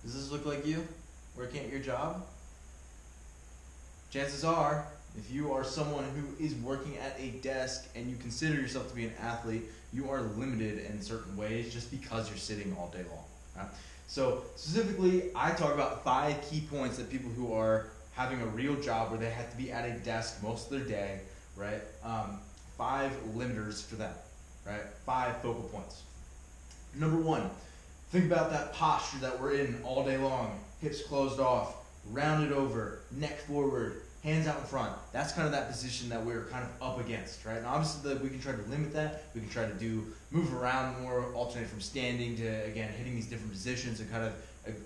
Does this look like you working at your job? Chances are, if you are someone who is working at a desk and you consider yourself to be an athlete, you are limited in certain ways just because you're sitting all day long. Right? So specifically, I talk about 5 key points that people who are having a real job where they have to be at a desk most of their day, right? 5 limiters for them, right? 5 focal points. Number 1, think about that posture that we're in all day long. Hips closed off, rounded over, neck forward, hands out in front. That's kind of that position that we're kind of up against, right? And obviously we can try to limit that. We can try to move around more, alternate from standing to, again, hitting these different positions and kind of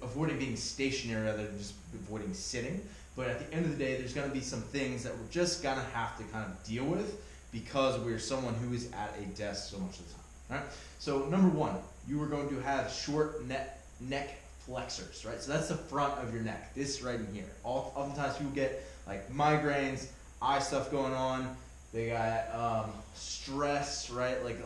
avoiding being stationary rather than just avoiding sitting. But at the end of the day, there's going to be some things that we're just going to have to kind of deal with because we're someone who is at a desk so much of the time, right? So number 1, you are going to have short neck flexors, right? So that's the front of your neck, this right in here. Oftentimes people get like migraines, eye stuff going on, they got stress, right? Like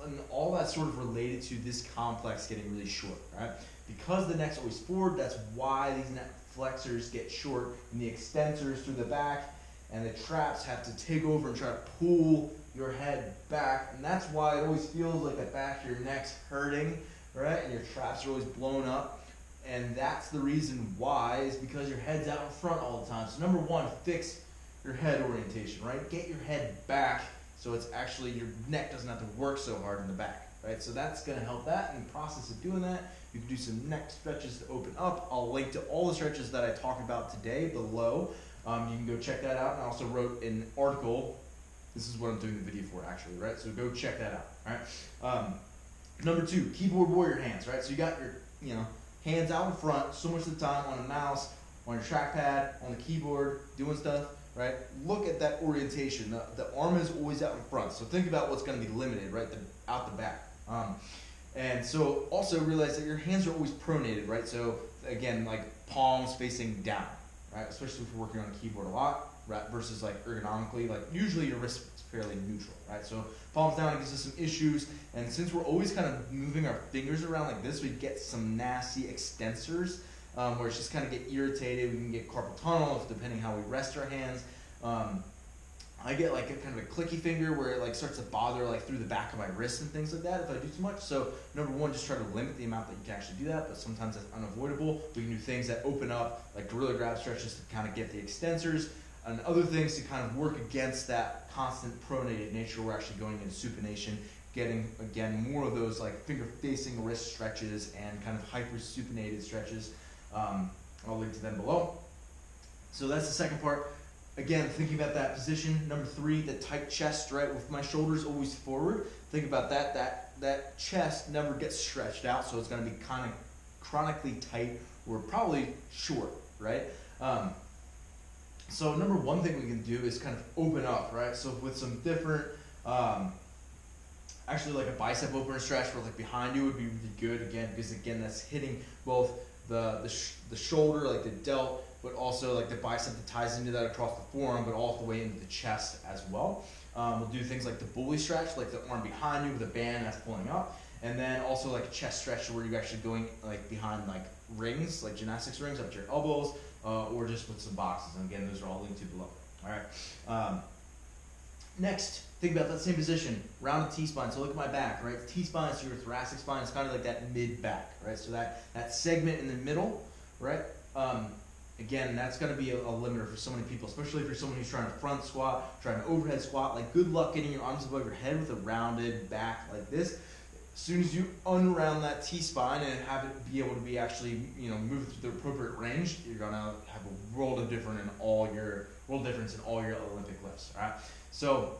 and all that sort of related to this complex getting really short, right? Because the neck's always forward, that's why these neck flexors get short, and the extensors through the back and the traps have to take over and try to pull your head back, and that's why it always feels like the back of your neck's hurting, right? And your traps are always blown up, and that's the reason why, is because your head's out in front all the time. So number 1, fix your head orientation, right? Get your head back so it's actually, your neck doesn't have to work so hard in the back, right? So that's gonna help that. In the process of doing that, you can do some neck stretches to open up. I'll link to all the stretches that I talked about today below. You can go check that out. And I also wrote an article. This is what I'm doing the video for, actually, right? So go check that out, all right? Number 2, keyboard warrior hands, right? So you got your, hands out in front so much of the time on a mouse, on your trackpad, on the keyboard, doing stuff, right? Look at that orientation. The arm is always out in front. So think about what's going to be limited, right? Out the back. And so also realize that your hands are always pronated, right? So again, like palms facing down, right? Especially if you're working on a keyboard a lot, right? Versus like ergonomically, like usually your wrist is fairly neutral, right? So palms down, it gives us some issues. And since we're always kind of moving our fingers around like this, we get some nasty extensors where it's just kind of get irritated. We can get carpal tunnel depending how we rest our hands. I get like a kind of a clicky finger where it like starts to bother like through the back of my wrist and things like that if I do too much. So number 1, just try to limit the amount that you can actually do that, but sometimes that's unavoidable. We can do things that open up, like gorilla grab stretches to kind of get the extensors, and other things to kind of work against that constant pronated nature. We're actually going into supination, getting again more of those like finger facing wrist stretches and kind of hyper supinated stretches. I'll link to them below. So that's the second part. Again, thinking about that position. Number 3, the tight chest, right? With my shoulders always forward. Think about that. That chest never gets stretched out, so it's going to be kind of chronically tight or probably short, right? So number 1 thing we can do is kind of open up, right? So with some different, actually like a bicep opener stretch where like behind you would be really good, again, because again, that's hitting both the shoulder, like the delt, but also like the bicep that ties into that across the forearm, but all the way into the chest as well. We'll do things like the bully stretch, like the arm behind you with a band that's pulling up, and then also like a chest stretch where you're actually going like behind like rings, like gymnastics rings up to your elbows, or just with some boxes. And again, those are all linked to below. All right. Next, think about that same position, rounded T-spine. So look at my back, right? T-spine is your thoracic spine. It's kind of like that mid-back, right? So that segment in the middle, right? Again, that's going to be a limiter for so many people, especially if you're someone who's trying to front squat, trying to overhead squat. Like, good luck getting your arms above your head with a rounded back like this. As soon as you unround that T-spine and have it be able to be actually, move to the appropriate range, you're going to have a world of difference in all your Olympic lifts. All right. So,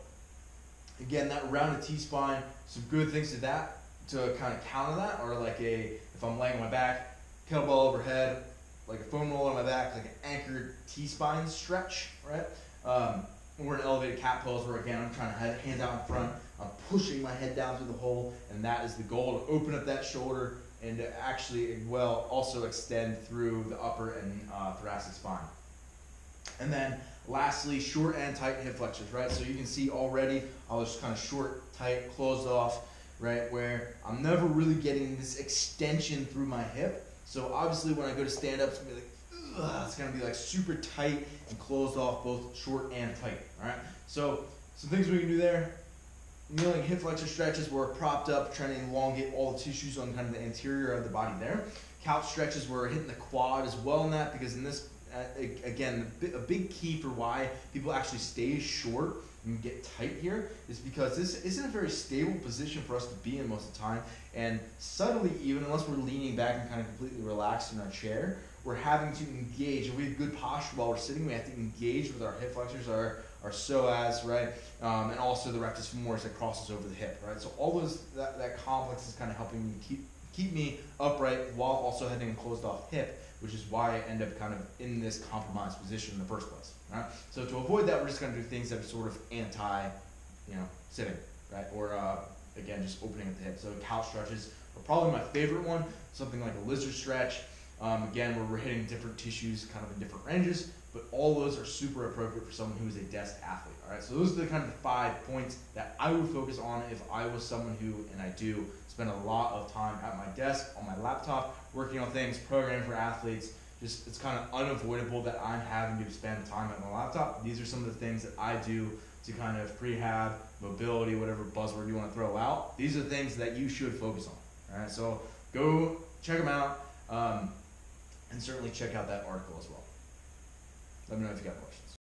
again, that rounded T-spine, some good things to that to kind of counter that, or like if I'm laying on my back, kettlebell overhead, like a foam roller on my back, like an anchored T-spine stretch, right? Or an elevated cat pose where, again, I'm trying to have hands out in front, I'm pushing my head down through the hole, and that is the goal, to open up that shoulder and to actually, also extend through the upper and thoracic spine. And then lastly, short and tight hip flexors, right? So you can see already I was kind of short, tight, closed off, right? Where I'm never really getting this extension through my hip. So obviously when I go to stand up, it's gonna be like, ugh, it's gonna be like super tight and closed off, both short and tight. All right. So some things we can do there. Kneeling hip flexor stretches where we're propped up, trying to elongate all the tissues on kind of the anterior of the body there. Couch stretches where we're hitting the quad as well in that, because in this, again, a big key for why people actually stay short and get tight here is because this isn't a very stable position for us to be in most of the time. And subtly, even unless we're leaning back and kind of completely relaxed in our chair, we're having to engage. If we have good posture while we're sitting, we have to engage with our hip flexors, our psoas, right? And also the rectus femoris that crosses over the hip, right? So all those, that complex is kind of helping me keep me upright while also having a closed off hip, which is why I end up kind of in this compromised position in the first place, right? So to avoid that, we're just gonna do things that are sort of anti, sitting, right? Or again, just opening at the hip. So couch stretches are probably my favorite one, something like a lizard stretch. Again, where we're hitting different tissues kind of in different ranges, but all those are super appropriate for someone who is a desk athlete, all right? So those are the kind of the 5 points that I would focus on if I was someone who, and I do, spend a lot of time at my desk, on my laptop, working on things, programming for athletes. Just, it's kind of unavoidable that I'm having to spend time at my laptop. These are some of the things that I do to kind of prehab, mobility, whatever buzzword you want to throw out. These are the things that you should focus on, all right? So go check them out. And certainly check out that article as well. Let me know if you got questions.